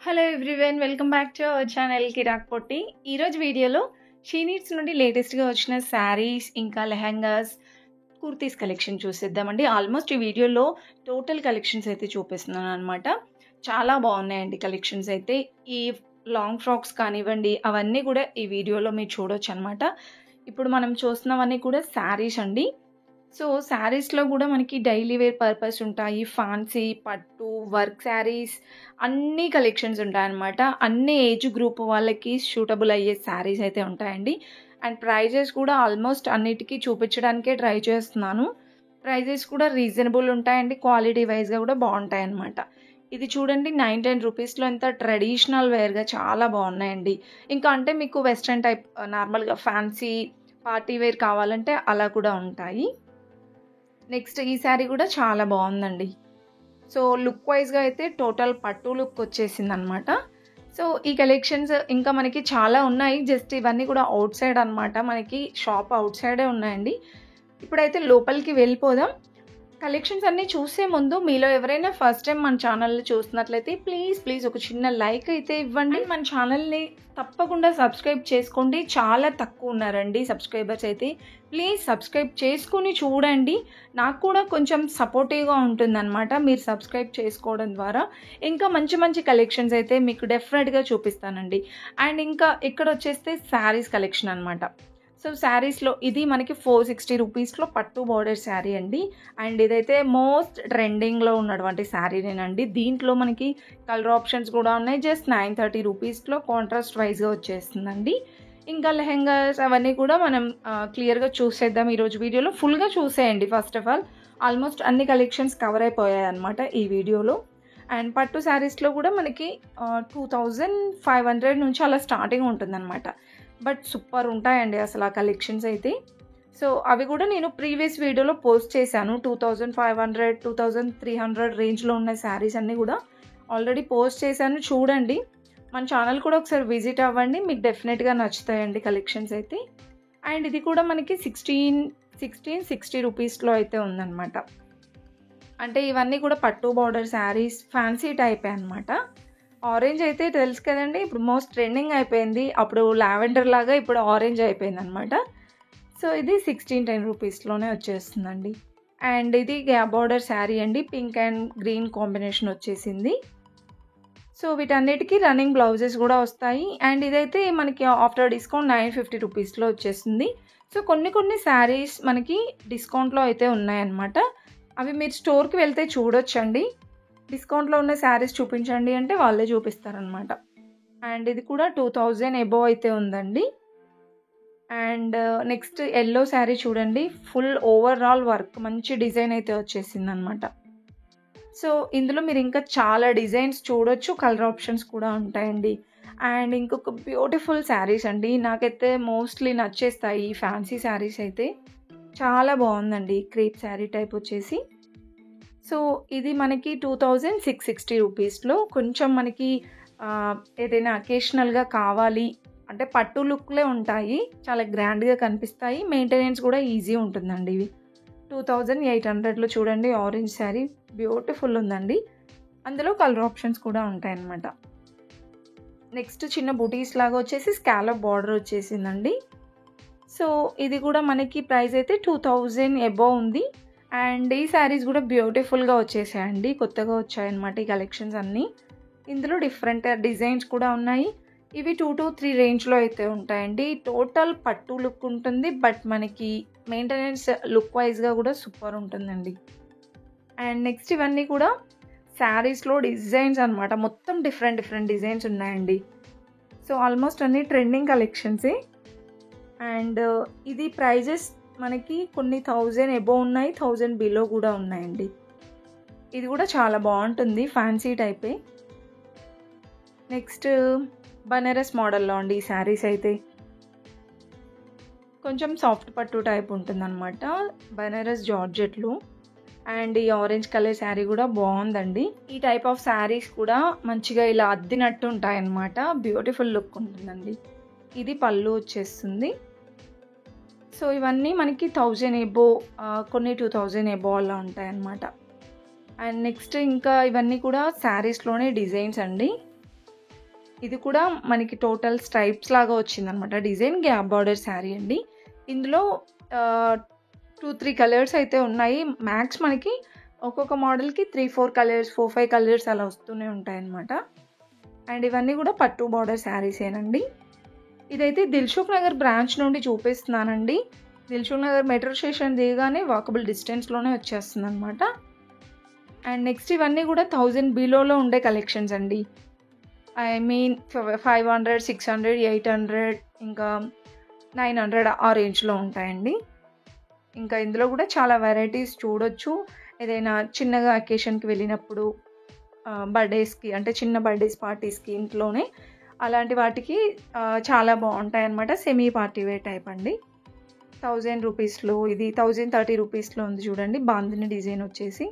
Hello everyone, welcome back to our channel Kirak Potti. ఈరోజు వీడియోలో she needs నుండి లేటెస్ట్గా వచ్చిన శారీస్ ఇంకా లెహంగాస్ కుర్తీస్ కలెక్షన్ చూసేద్దామండి. ఆల్మోస్ట్ ఈ వీడియోలో టోటల్ కలెక్షన్స్ అయితే చూపిస్తున్నాను అనమాట. చాలా బాగున్నాయండి కలెక్షన్స్ అయితే. ఈ లాంగ్ ఫ్రాక్స్ కానివ్వండి, అవన్నీ కూడా ఈ వీడియోలో మీరు చూడొచ్చు అనమాట. ఇప్పుడు మనం చూస్తున్నవన్నీ కూడా శారీస్ అండి. సో శారీస్లో కూడా మనకి డైలీ వేర్ పర్పస్ ఉంటాయి, ఫ్యాన్సీ, పట్టు, వర్క్ శారీస్ అన్ని కలెక్షన్స్ ఉంటాయన్నమాట. అన్ని ఏజ్ గ్రూప్ వాళ్ళకి సూటబుల్ అయ్యే శారీస్ అయితే ఉంటాయండి. అండ్ ప్రైజెస్ కూడా ఆల్మోస్ట్ అన్నిటికీ చూపించడానికే ట్రై చేస్తున్నాను. ప్రైజెస్ కూడా రీజనబుల్ ఉంటాయండి, క్వాలిటీ వైజ్గా కూడా బాగుంటాయి అన్నమాట. ఇది చూడండి, 9-10 రూపీస్లో ఎంత ట్రెడిషనల్ వేర్గా చాలా బాగున్నాయండి. ఇంకా అంటే మీకు వెస్ట్రన్ టైప్ నార్మల్గా ఫ్యాన్సీ పార్టీ వేర్ కావాలంటే అలా కూడా ఉంటాయి. నెక్స్ట్ ఈ శారీ కూడా చాలా బాగుందండి. సో లుక్ వైజ్గా అయితే టోటల్ పట్టు లుక్ వచ్చేసింది అనమాట. సో ఈ కలెక్షన్స్ ఇంకా మనకి చాలా ఉన్నాయి. జస్ట్ ఇవన్నీ కూడా అవుట్ సైడ్ అనమాట, మనకి షాప్ అవుట్ సైడే ఉన్నాయండి. ఇప్పుడైతే లోపలికి వెళ్ళిపోదాం. కలెక్షన్స్ అన్నీ చూసే ముందు మీలో ఎవరైనా ఫస్ట్ టైం మన ఛానల్ని చూస్తున్నట్లయితే ప్లీజ్ ఒక చిన్న లైక్ అయితే ఇవ్వండి. మన ఛానల్ని తప్పకుండా సబ్స్క్రైబ్ చేసుకోండి. చాలా తక్కువ ఉన్నారండి సబ్స్క్రైబర్స్ అయితే. ప్లీజ్ సబ్స్క్రైబ్ చేసుకుని చూడండి, నాకు కూడా కొంచెం సపోర్టివ్గా ఉంటుందన్నమాట మీరు సబ్స్క్రైబ్ చేసుకోవడం ద్వారా. ఇంకా మంచి కలెక్షన్స్ అయితే మీకు డెఫినెట్గా చూపిస్తానండి. అండ్ ఇంకా ఇక్కడ వచ్చేస్తే శారీస్ కలెక్షన్ అనమాట. సో శారీస్లో ఇది మనకి 460 రూపీస్లో పట్టు బార్డర్ శారీ అండి. అండ్ ఇదైతే మోస్ట్ ట్రెండింగ్లో ఉన్నటువంటి శారీనేనండి. దీంట్లో మనకి కలర్ ఆప్షన్స్ కూడా ఉన్నాయి. జస్ట్ 930 రూపీస్లో కాంట్రాస్ట్ వైజ్గా వచ్చేస్తుందండి. ఇంకా లెహెంగాస్ అవన్నీ కూడా మనం క్లియర్గా చూసేద్దాం ఈరోజు వీడియోలో. ఫుల్గా చూసేయండి. ఫస్ట్ ఆఫ్ ఆల్ ఆల్మోస్ట్ అన్ని కలెక్షన్స్ కవర్ అయిపోయాయి అనమాట ఈ వీడియోలో. అండ్ పట్టు శారీస్లో కూడా మనకి 2500 నుంచి అలా స్టార్టింగ్ ఉంటుందన్నమాట. బట్ సూపర్ ఉంటాయండి అసలు ఆ కలెక్షన్స్ అయితే. సో అవి కూడా నేను ప్రీవియస్ వీడియోలో పోస్ట్ చేశాను. 2500, 2300 రేంజ్లో ఉన్న శారీస్ అన్నీ కూడా ఆల్రెడీ పోస్ట్ చేశాను, చూడండి. మన ఛానల్ కూడా ఒకసారి విజిట్ అవ్వండి, మీకు డెఫినెట్గా నచ్చుతాయండి కలెక్షన్స్ అయితే. అండ్ ఇది కూడా మనకి 1660 రూపీస్లో అయితే ఉందన్నమాట. అంటే ఇవన్నీ కూడా పట్టు బార్డర్ శారీస్, ఫ్యాన్సీ టైపే అనమాట. ఆరెంజ్ అయితే తెలుసు కదండి, ఇప్పుడు మోస్ట్ ట్రెండింగ్ అయిపోయింది. అప్పుడు లావెండర్ లాగా ఇప్పుడు ఆరెంజ్ అయిపోయింది అనమాట. సో ఇది 1610 రూపీస్లోనే వచ్చేస్తుందండి. అండ్ ఇది గ్యాప్ బార్డర్ శారీ అండి, పింక్ అండ్ గ్రీన్ కాంబినేషన్ వచ్చేసింది. సో వీటన్నిటికీ రన్నింగ్ బ్లౌజెస్ కూడా వస్తాయి. అండ్ ఇదైతే మనకి ఆఫ్టర్ డిస్కౌంట్ 950 రూపీస్లో వచ్చేస్తుంది. సో కొన్ని శారీస్ మనకి డిస్కౌంట్లో అయితే ఉన్నాయన్నమాట. అవి మీరు స్టోర్కి వెళ్తే చూడొచ్చండి. డిస్కౌంట్లో ఉన్న శారీస్ చూపించండి అంటే వాళ్ళే చూపిస్తారనమాట. అండ్ ఇది కూడా 2000 అబోవ్ అయితే ఉందండి. అండ్ నెక్స్ట్ ఎల్లో శారీ చూడండి, ఫుల్ ఓవరాల్ వర్క్ మంచి డిజైన్ అయితే వచ్చేసింది అనమాట. సో ఇందులో మీరు ఇంకా చాలా డిజైన్స్ చూడొచ్చు, కలర్ ఆప్షన్స్ కూడా ఉంటాయండి. అండ్ ఇంకొక బ్యూటిఫుల్ శారీస్ అండి, నాకైతే మోస్ట్లీ నచ్చేస్తాయి ఈ ఫ్యాన్సీ శారీస్ అయితే. చాలా బాగుందండి, క్రేప్ శారీ టైప్ వచ్చేసి. సో ఇది మనకి 2660 రూపీస్లో. కొంచెం మనకి ఏదైనా అకేషనల్గా కావాలి అంటే పట్టు లుక్లే ఉంటాయి, చాలా గ్రాండ్గా కనిపిస్తాయి, మెయింటెనెన్స్ కూడా ఈజీ ఉంటుందండి. ఇవి 2800లో చూడండి, ఆరెంజ్ శారీ బ్యూటిఫుల్ ఉందండి. అందులో కలర్ ఆప్షన్స్ కూడా ఉంటాయన్నమాట. నెక్స్ట్ చిన్న బుటీస్ లాగా వచ్చేసి స్కాలప్ బార్డర్ వచ్చేసిందండి. సో ఇది కూడా మనకి ప్రైస్ అయితే 2000 అబోవ్ ఉంది. అండ్ ఈ శారీస్ కూడా బ్యూటిఫుల్గా వచ్చేసాయండి, కొత్తగా వచ్చాయన్నమాట ఈ కలెక్షన్స్ అన్నీ. ఇందులో డిఫరెంట్ డిజైన్స్ కూడా ఉన్నాయి. ఇవి 2 to 3 రేంజ్లో అయితే ఉంటాయండి. టోటల్ పట్టు లుక్ ఉంటుంది, బట్ మనకి మెయింటెనెన్స్ లుక్ వైజ్గా కూడా సూపర్ ఉంటుందండి. అండ్ నెక్స్ట్ ఇవన్నీ కూడా శారీస్లో డిజైన్స్ అనమాట, మొత్తం డిఫరెంట్ డిజైన్స్ ఉన్నాయండి. సో ఆల్మోస్ట్ అన్ని ట్రెండింగ్ కలెక్షన్సే. అండ్ ఇది ప్రైజెస్ మనకి కొన్ని 1000 అబోవ్ ఉన్నాయి, 1000 బిలో కూడా ఉన్నాయండి. ఇది కూడా చాలా బాగుంటుంది, ఫ్యాన్సీ టైపే. నెక్స్ట్ బనారస్ మోడల్లో అండి ఈ శారీస్ అయితే. కొంచెం సాఫ్ట్ పట్టు టైప్ ఉంటుందన్నమాట, బనారస్ జార్జెట్లో. అండ్ ఈ ఆరెంజ్ కలర్ శారీ కూడా బాగుందండి. ఈ టైప్ ఆఫ్ శారీస్ కూడా మంచిగా ఇలా అద్దినట్టు ఉంటాయన్నమాట, బ్యూటిఫుల్ లుక్ ఉంటుందండి. ఇది పళ్ళు వచ్చేస్తుంది. సో ఇవన్నీ మనకి 1000 అబో, కొన్ని 2000 అబో అలా ఉంటాయన్నమాట. అండ్ నెక్స్ట్ ఇంకా ఇవన్నీ కూడా శారీస్లోనే డిజైన్స్ అండి. ఇది కూడా మనకి టోటల్ స్ట్రైప్స్ లాగా వచ్చిందనమాట డిజైన్. గ్యాప్ బార్డర్ శారీ అండి. ఇందులో 2-3 కలర్స్ అయితే ఉన్నాయి. మ్యాక్స్ మనకి ఒక్కొక్క మోడల్కి 3-4 కలర్స్ 4-5 కలర్స్ అలా వస్తూనే ఉంటాయన్నమాట. అండ్ ఇవన్నీ కూడా పట్టు బార్డర్ శారీసేనండి. ఇదైతే దిల్సుఖ్ నగర్ బ్రాంచ్ నుండి చూపిస్తున్నానండి. దిల్సుఖ్ నగర్ మెట్రో స్టేషన్ దిగగానే వాకబుల్ డిస్టెన్స్లోనే వచ్చేస్తుంది అనమాట. అండ్ నెక్స్ట్ ఇవన్నీ కూడా 1000 బిలోలో ఉండే కలెక్షన్స్ అండి. ఐ మీన్ 500, 600, 800 ఇంకా 900 ఆ రేంజ్లో ఉంటాయండి. ఇంకా ఇందులో కూడా చాలా వెరైటీస్ చూడొచ్చు. ఏదైనా చిన్నగా అకేషన్కి వెళ్ళినప్పుడు, బర్త్డేస్కి అంటే చిన్న బర్త్డేస్ పార్టీస్కి ఇంట్లోనే అలాంటి వాటికి చాలా బాగుంటాయి అన్నమాట. సెమీ పార్టీ వేర్ టైప్ అండి. 1000 రూపీస్లో, ఇది 1030 రూపీస్లో ఉంది చూడండి. బాందిని డిజైన్ వచ్చేసి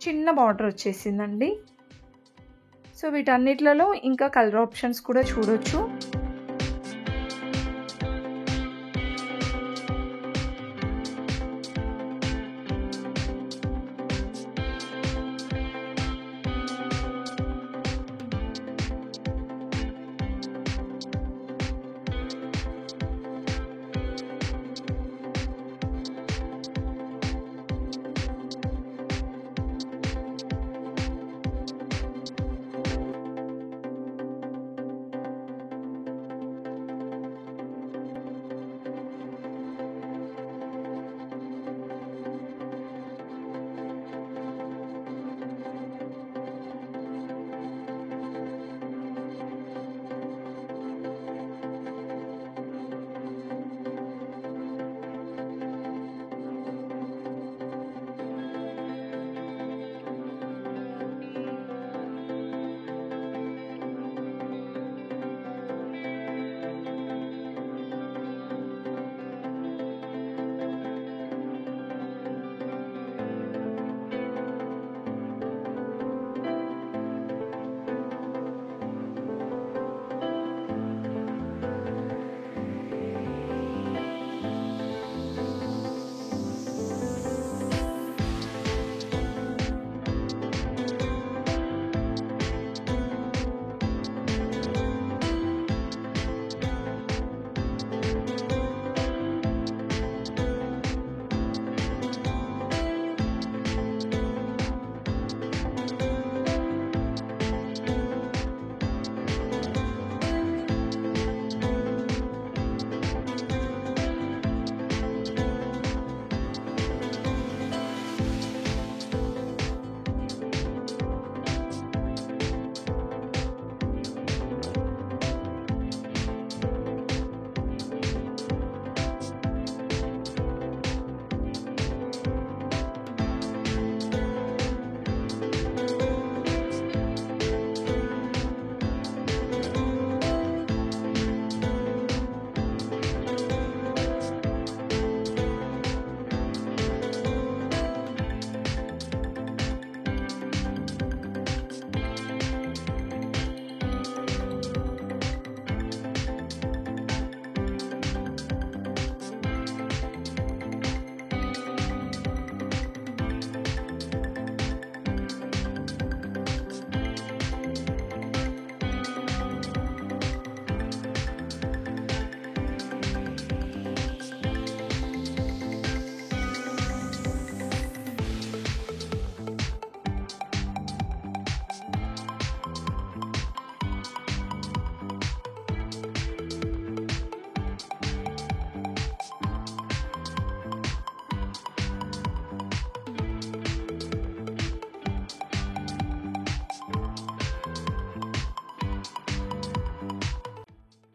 చిన్న బార్డర్ వచ్చేసిందండి. సో వీటన్నిట్లలో ఇంకా కలర్ ఆప్షన్స్ కూడా చూడొచ్చు.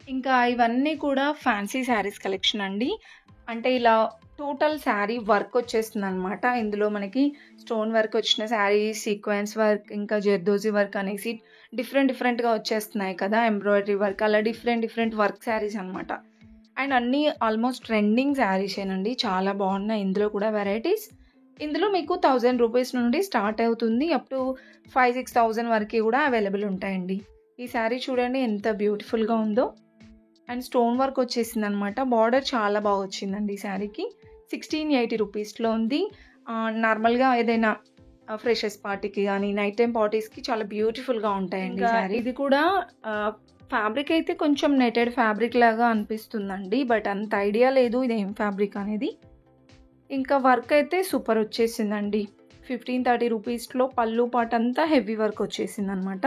ఇంకా ఇవన్నీ కూడా ఫ్యాన్సీ శారీస్ కలెక్షన్ అండి. అంటే ఇలా టోటల్ శారీ వర్క్ వచ్చేస్తుందనమాట. ఇందులో మనకి స్టోన్ వర్క్ వచ్చిన శారీ, సీక్వెన్స్ వర్క్, ఇంకా జర్దోజీ వర్క్ అనేసి డిఫరెంట్‌గా వచ్చేస్తున్నాయి కదా! ఎంబ్రాయిడరీ వర్క్ అలా డిఫరెంట్ వర్క్ శారీస్ అనమాట. అండ్ అన్నీ ఆల్మోస్ట్ ట్రెండింగ్ శారీసేనండి. చాలా బాగున్నాయి ఇందులో కూడా వెరైటీస్. ఇందులో మీకు 1000 రూపీస్ నుండి స్టార్ట్ అవుతుంది. అప్ టు 5,000-6,000 వరకు కూడా అవైలబుల్ ఉంటాయండి. ఈ శారీ చూడండి ఎంత బ్యూటిఫుల్‌గా ఉందో. అండ్ స్టోన్ వర్క్ వచ్చేసిందనమాట. బార్డర్ చాలా బాగా వచ్చిందండి ఈ శారీకి. 1680 రూపీస్లో ఉంది. నార్మల్గా ఏదైనా ఫ్రెషర్స్ పార్టీకి గానీ, నైట్ టైమ్ పార్టీస్‌కి చాలా బ్యూటిఫుల్‌గా ఉంటాయండి ఈ శారీ. ఇది కూడా ఫ్యాబ్రిక్ అయితే కొంచెం నెటెడ్ ఫ్యాబ్రిక్ లాగా అనిపిస్తుందండి. బట్ అంత ఐడియా లేదు ఇదేం ఫ్యాబ్రిక్ అనేది. ఇంకా వర్క్ అయితే సూపర్ వచ్చేసిందండి. 15-30 రూపీస్‌లో పళ్ళు పాటంతా హెవీ వర్క్ వచ్చేసిందనమాట.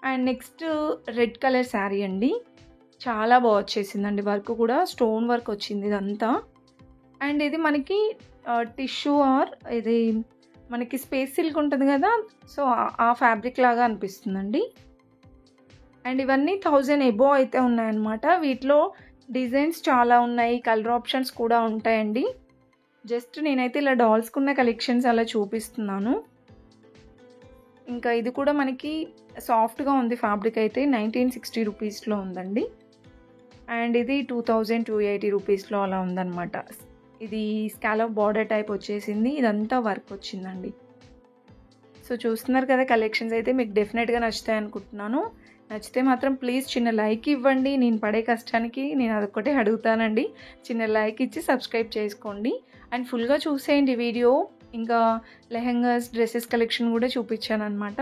And next red colour sari అండి. చాలా వచ్చేసిందండి. వర్క్ కూడా స్టోన్ వర్క్ వచ్చింది ఇదంతా. అండ్ ఇది మనకి టిష్యూ ఆర్ ఇది మనకి స్పేస్ సిల్క్ ఉంటుంది కదా! సో, ఆ ఫ్యాబ్రిక్ లాగా అనిపిస్తుందండి. అండ్ ఇవన్నీ 1000 అబోవ్ అయితే ఉన్నాయన్నమాట. వీటిలో డిజైన్స్ చాలా ఉన్నాయి. కలర్ ఆప్షన్స్ కూడా ఉంటాయండి. జస్ట్ నేనైతే ఇలా డాల్స్‌కున్న కలెక్షన్స్ అలా చూపిస్తున్నాను. ఇంకా ఇది కూడా మనకి సాఫ్ట్‌గా ఉంది ఫ్యాబ్రిక్ అయితే 1960 రూపీస్‌లో ఉందండి. అండ్ ఇది 2280 రూపీస్‌లో అలా ఉందన్నమాట. ఇది స్కాలప్ బార్డర్ టైప్ వచ్చేసింది. ఇదంతా వర్క్ వచ్చిందండి. సో, చూస్తున్నారు కదా కలెక్షన్స్ అయితే మీకు డెఫినెట్‌గా నచ్చుతాయి అనుకుంటున్నాను. నచ్చితే మాత్రం ప్లీజ్ చిన్న లైక్ ఇవ్వండి. నేను పడే కష్టానికి నేను అదొక్కటే అడుగుతానండి. చిన్న లైక్ ఇచ్చి సబ్స్క్రైబ్ చేసుకోండి. అండ్ ఫుల్‌గా చూసేయండి వీడియో. ఇంకా లెహెంగాస్, డ్రెసెస్ కలెక్షన్ కూడా చూపించానన్నమాట.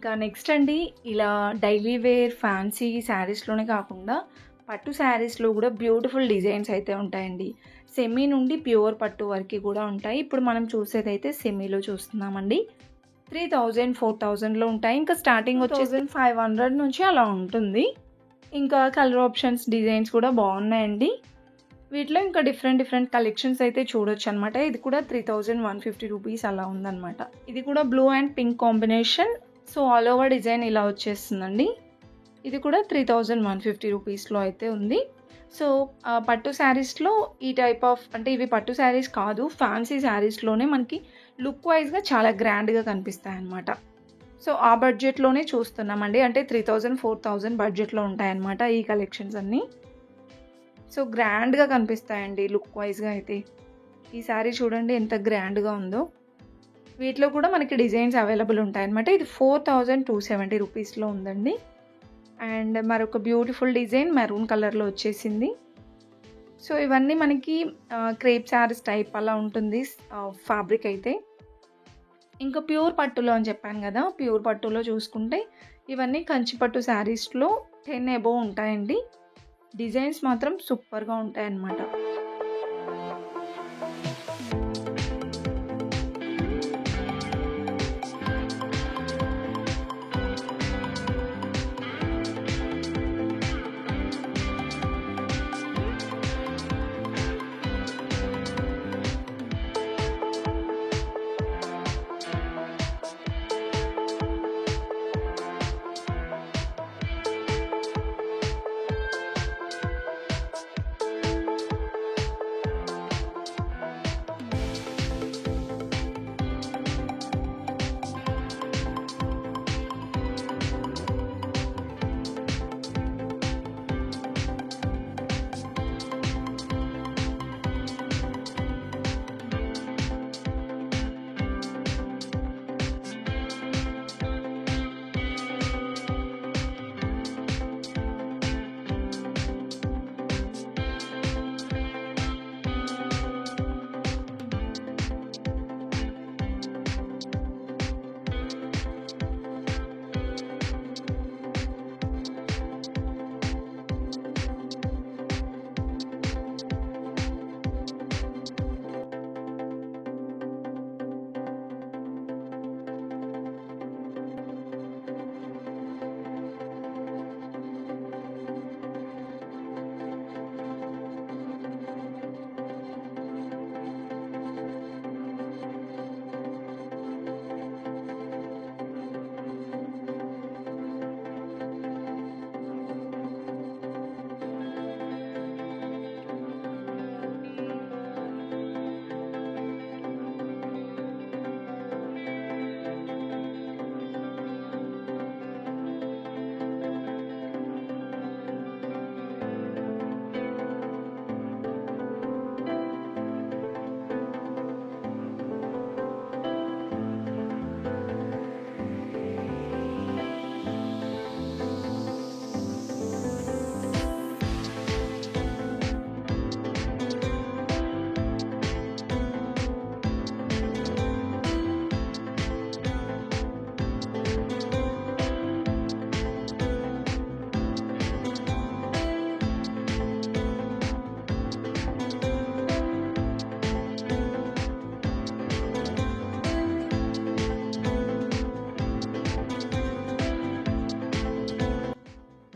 ఇంకా నెక్స్ట్ అండి, ఇలా డైలీ వేర్ ఫ్యాన్సీ శారీస్లోనే కాకుండా పట్టు శారీస్లో కూడా బ్యూటిఫుల్ డిజైన్స్ అయితే ఉంటాయండి. సెమీ నుండి ప్యూర్ పట్టు వరకు కూడా ఉంటాయి. ఇప్పుడు మనం చూసేదైతే సెమీలో చూస్తున్నామండి. 3000, 4000లో ఉంటాయి. ఇంకా స్టార్టింగ్ వచ్చేసి 500 నుంచి అలా ఉంటుంది. ఇంకా కలర్ ఆప్షన్స్, డిజైన్స్ కూడా బాగున్నాయండి. వీటిలో ఇంకా డిఫరెంట్ కలెక్షన్స్ అయితే చూడొచ్చు అనమాట. ఇది కూడా 3150 రూపీస్ అలా ఉందన్నమాట. ఇది కూడా blue and pink combination. So all over design ఇలా వచ్చేస్తుందండి. ఇది కూడా 3150 రూపీస్లో అయితే ఉంది. సో పట్టు శారీస్లో ఈ టైప్ ఆఫ్, అంటే ఇవి పట్టు శారీస్ కాదు, ఫ్యాన్సీ శారీస్లోనే మనకి లుక్ వైజ్గా చాలా గ్రాండ్గా కనిపిస్తాయి అన్నమాట. సో ఆ బడ్జెట్లోనే చూస్తున్నామండి. అంటే 3000, 4000 బడ్జెట్లో ఉంటాయన్నమాట ఈ కలెక్షన్స్ అన్నీ. సో గ్రాండ్గా కనిపిస్తాయండి లుక్ వైజ్గా అయితే. ఈ శారీ చూడండి ఎంత గ్రాండ్గా ఉందో. వీటిలో కూడా మనకి డిజైన్స్ అవైలబుల్ ఉంటాయన్నమాట. ఇది 4270 రూపీస్లో ఉందండి. అండ్ మరొక బ్యూటిఫుల్ డిజైన్ మెరూన్ కలర్లో వచ్చేసింది. సో ఇవన్నీ మనకి క్రేప్ శారీస్ టైప్ అలా ఉంటుంది ఫ్యాబ్రిక్ అయితే. ఇంకా ప్యూర్ పట్టులో అని చెప్పాను కదా, ప్యూర్ పట్టులో చూసుకుంటే ఇవన్నీ కంచిపట్టు శారీస్లో 10 అబోవ్ ఉంటాయండి. డిజైన్స్ మాత్రం సూపర్గా ఉంటాయన్నమాట.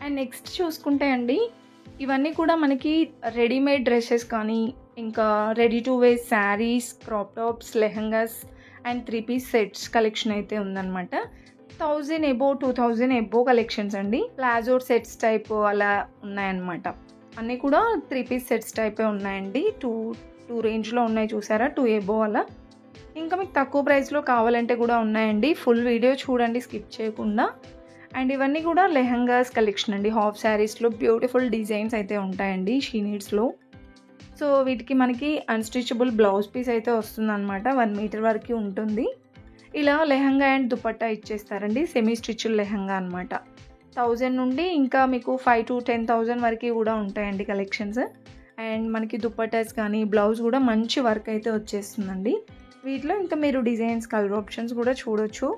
అండ్ నెక్స్ట్ చూసుకుంటే అండి, ఇవన్నీ కూడా మనకి రెడీమేడ్ డ్రెస్సెస్ కానీ, ఇంకా ready to wear saris, crop tops, lehengas and 3 piece sets collection అయితే ఉందన్నమాట. 1000 అబోవ్, 2000 అబోవ్ కలెక్షన్స్ అండి. ప్లాజో సెట్స్ టైప్ అలా ఉన్నాయన్నమాట. అన్నీ కూడా 3 పీస్ సెట్స్ టైపే ఉన్నాయండి. 2 రేంజ్లో ఉన్నాయి చూసారా, 2 అబోవ్ అలా. ఇంకా మీకు తక్కువ ప్రైస్లో కావాలంటే కూడా ఉన్నాయండి. ఫుల్ వీడియో చూడండి స్కిప్ చేయకుండా. అండ్ ఇవన్నీ కూడా లెహంగాస్ కలెక్షన్ అండి. హాఫ్ శారీస్లో బ్యూటిఫుల్ డిజైన్స్ అయితే ఉంటాయండి షీ నీడ్స్లో. సో వీటికి మనకి అన్స్టిచబుల్ బ్లౌజ్ పీస్ అయితే వస్తుందన్నమాట. 1 మీటర్ వరకు ఉంటుంది. ఇలా లెహంగా అండ్ దుపట్టా ఇచ్చేస్తారండి. సెమీ స్టిచ్డ్ లెహంగా అనమాట. 1000 నుండి ఇంకా మీకు 5,000 to 10,000 వరకు కూడా ఉంటాయండి కలెక్షన్స్. అండ్ మనకి దుపట్టాస్ కానీ బ్లౌజ్ కూడా మంచి వర్క్ అయితే వచ్చేస్తుందండి. వీటిలో ఇంకా మీరు డిజైన్స్, కలర్ ఆప్షన్స్ కూడా చూడొచ్చు.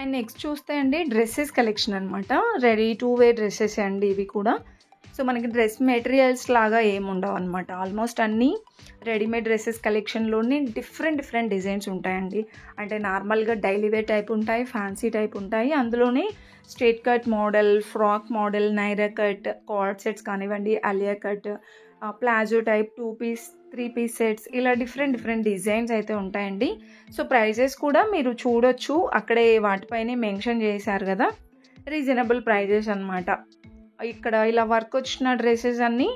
అండ్ నెక్స్ట్ చూస్తే అండి డ్రెస్సెస్ కలెక్షన్ అనమాట. రెడీ టు వేర్ డ్రెస్సెస్ అండి ఇవి కూడా. సో మనకి డ్రెస్ మెటీరియల్స్ లాగా ఏమి ఉండవు అనమాట. ఆల్మోస్ట్ అన్నీ రెడీమేడ్ డ్రెస్సెస్ కలెక్షన్లోనే డిఫరెంట్ డిజైన్స్ ఉంటాయండి. అంటే నార్మల్గా డైలీ వేర్ టైప్ ఉంటాయి, ఫ్యాన్సీ టైప్ ఉంటాయి. అందులోనే straight cut model, frock model, Naira cut, coord sets కానివ్వండి, Alia cut, palazzo type, 2 piece 3 piece sets, ఇలా డిఫరెంట్ డిజైన్స్ అయితే ఉంటాయండి. సో ప్రైజెస్ కూడా మీరు చూడొచ్చు, అక్కడే వాటిపైనే మెన్షన్ చేశారు కదా, రీజనబుల్ ప్రైజెస్ అనమాట. ఇక్కడ ఇలా వర్క్ వచ్చిన డ్రెస్సెస్ అన్నీ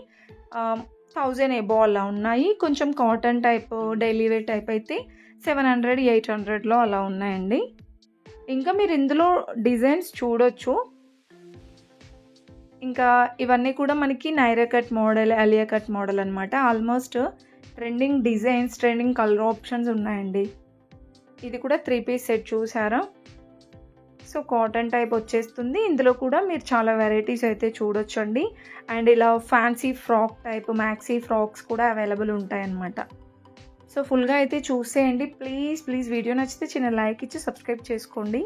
1000 ఎబో అలా ఉన్నాయి. కొంచెం cotton type, daily wear type అయితే 700, 800లో అలా ఉన్నాయండి. ఇంకా మీరు ఇందులో డిజైన్స్ చూడొచ్చు. ఇంకా ఇవన్నీ కూడా మనకి Naira cut model, Alia cut model అనమాట. Almost trending designs, trending colour options ఉన్నాయండి. ఇది కూడా 3 పీస్ సెట్ చూసారా. సో కాటన్ టైప్ వచ్చేస్తుంది. ఇందులో కూడా మీరు చాలా వెరైటీస్ అయితే చూడొచ్చండి. అండ్ ఇలా fancy frock type, maxi frocks కూడా అవైలబుల్ ఉంటాయన్నమాట. సో ఫుల్గా అయితే చూసేయండి ప్లీజ్. వీడియో నచ్చితే చిన్న లైక్ ఇచ్చి సబ్స్క్రైబ్ చేసుకోండి.